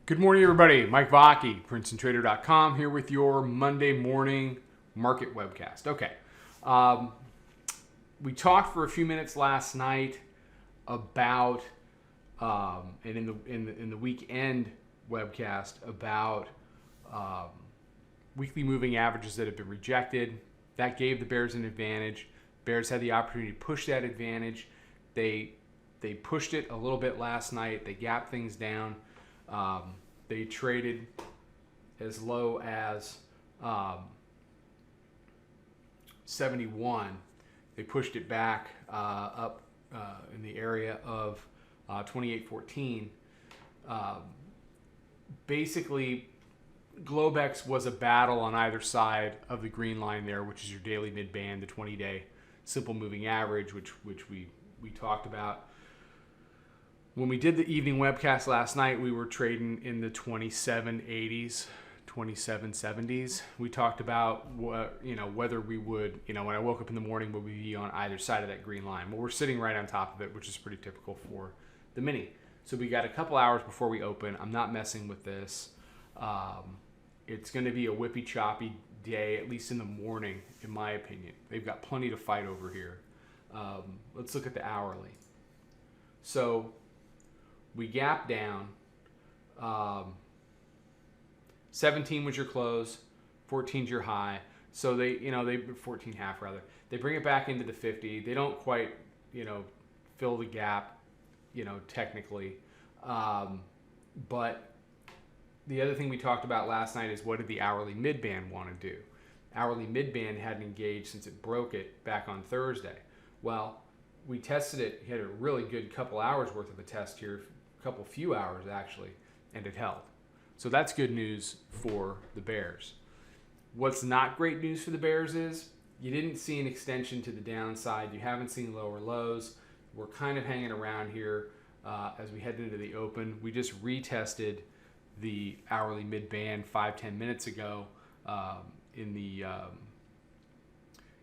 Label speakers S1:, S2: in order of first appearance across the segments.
S1: Good morning, everybody. Mike Vacchi, Princetontrader.com, here with your Monday morning market webcast. Okay, we talked for a few minutes last night about, and in the weekend webcast about weekly moving averages that have been rejected. That gave the Bears an advantage. Bears had the opportunity to push that advantage. They pushed it a little bit last night. They gapped things down. They traded as low as 71. They pushed it back up in the area of 28.14. Basically, Globex was a battle on either side of the green line there, which is your daily midband, the 20-day simple moving average, which we talked about. When we did the evening webcast last night, we were trading in the 27.80s, 27.70s. We talked about whether we would, when I woke up in the morning, would we be on either side of that green line? Well, we're sitting right on top of it, which is pretty typical for the mini. So we got a couple hours before we open. I'm not messing with this. It's going to be a whippy choppy day, at least in the morning, in my opinion. They've got plenty to fight over here. Let's look at the hourly. So we gapped down. 17 was your close, 14 is your high. So they 14.5 rather. They bring it back into the 50. They don't quite, fill the gap, technically. But the other thing we talked about last night is what did the hourly midband want to do? Hourly midband hadn't engaged since it broke it back on Thursday. Well, we tested it. Had a really good couple hours worth of a test here. Few hours actually, and it held. So that's good news for the Bears. What's not great news for the Bears is you didn't see an extension to the downside. You haven't seen lower lows. We're kind of hanging around here as we head into the open. We just retested the hourly mid-band 5-10 minutes ago in the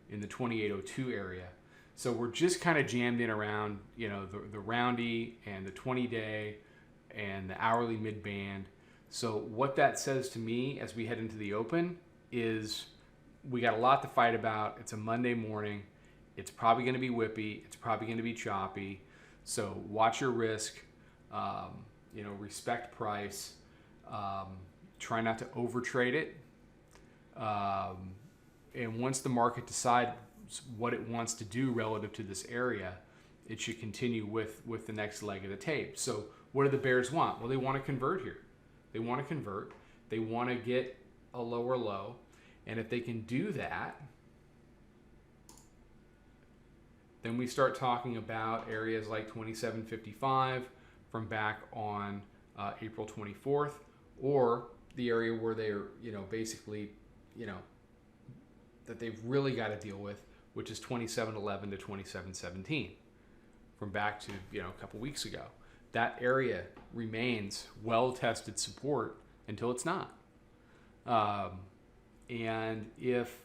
S1: 2802 area. So we're just kind of jammed in around, the roundy and the 20-day and the hourly mid-band. So what that says to me as we head into the open is we got a lot to fight about. It's a Monday morning. It's probably going to be whippy. It's probably going to be choppy. So watch your risk. Respect price. Try not to overtrade it. And once the market decides what it wants to do relative to this area, it should continue with the next leg of the tape. So what do the Bears want? Well, they want to convert here. They want to convert. They want to get a lower low. And if they can do that, then we start talking about areas like 27.55 from back on April 24th, or the area where they're, that they've really got to deal with, which is 27.11 to 27.17 from back to, a couple weeks ago. That area remains well-tested support until it's not. And if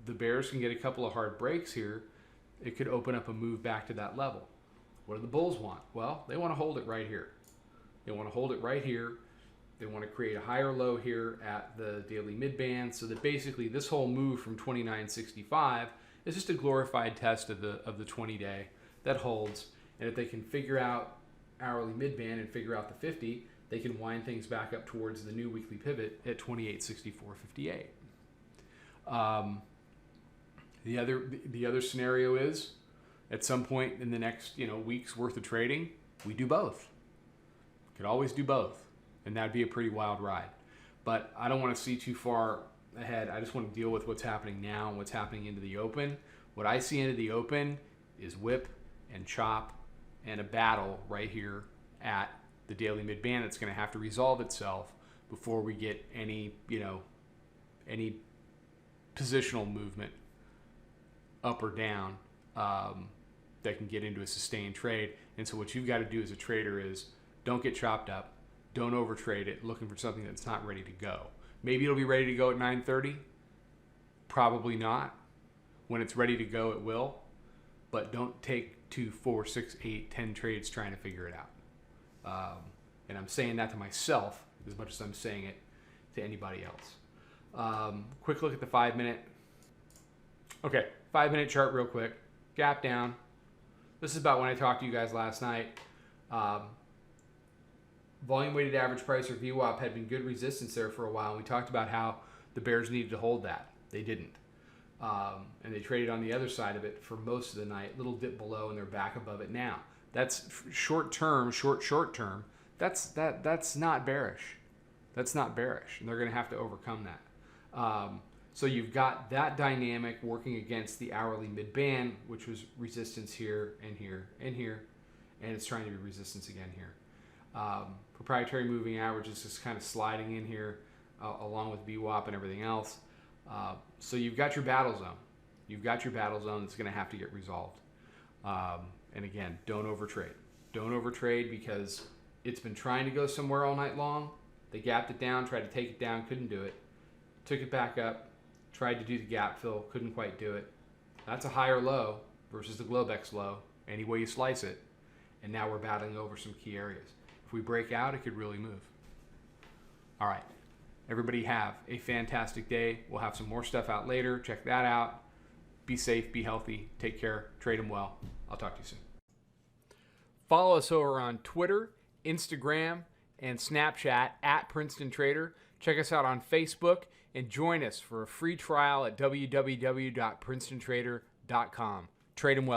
S1: the Bears can get a couple of hard breaks here, it could open up a move back to that level. What do the Bulls want? Well, they want to hold it right here. They want to hold it right here. They want to create a higher low here at the daily midband, so that basically this whole move from 29.65 is just a glorified test of the 20-day that holds. And if they can figure out hourly midband and figure out the 50, they can wind things back up towards the new weekly pivot at 28.6458. The other scenario is at some point in the next week's worth of trading, we do both. Could always do both, and that'd be a pretty wild ride. But I don't want to see too far ahead. I just want to deal with what's happening now and what's happening into the open. What I see into the open is whip and chop and a battle right here at the daily midband that's going to have to resolve itself before we get any positional movement up or down that can get into a sustained trade. And so what you've got to do as a trader is don't get chopped up. Don't overtrade it looking for something that's not ready to go. Maybe it'll be ready to go at 9:30. Probably not. When it's ready to go, it will. But don't take 2, 4, 6, 8, 10 trades trying to figure it out. And I'm saying that to myself as much as I'm saying it to anybody else. Quick look at the 5-minute. Okay, 5-minute chart real quick. Gap down. This is about when I talked to you guys last night. Volume weighted average price, or VWAP, had been good resistance there for a while. And we talked about how the bears needed to hold that. They didn't. And they traded on the other side of it for most of the night. Little dip below, and they're back above it now. That's short term. That's not bearish. That's not bearish, and they're going to have to overcome that. So you've got that dynamic working against the hourly mid-band, which was resistance here and here and here, and it's trying to be resistance again here. Proprietary moving average is just kind of sliding in here along with VWAP and everything else. So you've got your battle zone. You've got your battle zone that's going to have to get resolved. And again, don't overtrade. Don't overtrade because it's been trying to go somewhere all night long. They gapped it down, tried to take it down, couldn't do it. Took it back up, tried to do the gap fill, couldn't quite do it. That's a higher low versus the Globex low, any way you slice it. And now we're battling over some key areas. If we break out, it could really move. All right. Everybody have a fantastic day. We'll have some more stuff out later. Check that out. Be safe, be healthy, take care, trade them well. I'll talk to you soon. Follow us over on Twitter, Instagram, and Snapchat at Princetontrader. Check us out on Facebook and join us for a free trial at www.princetontrader.com. Trade them well.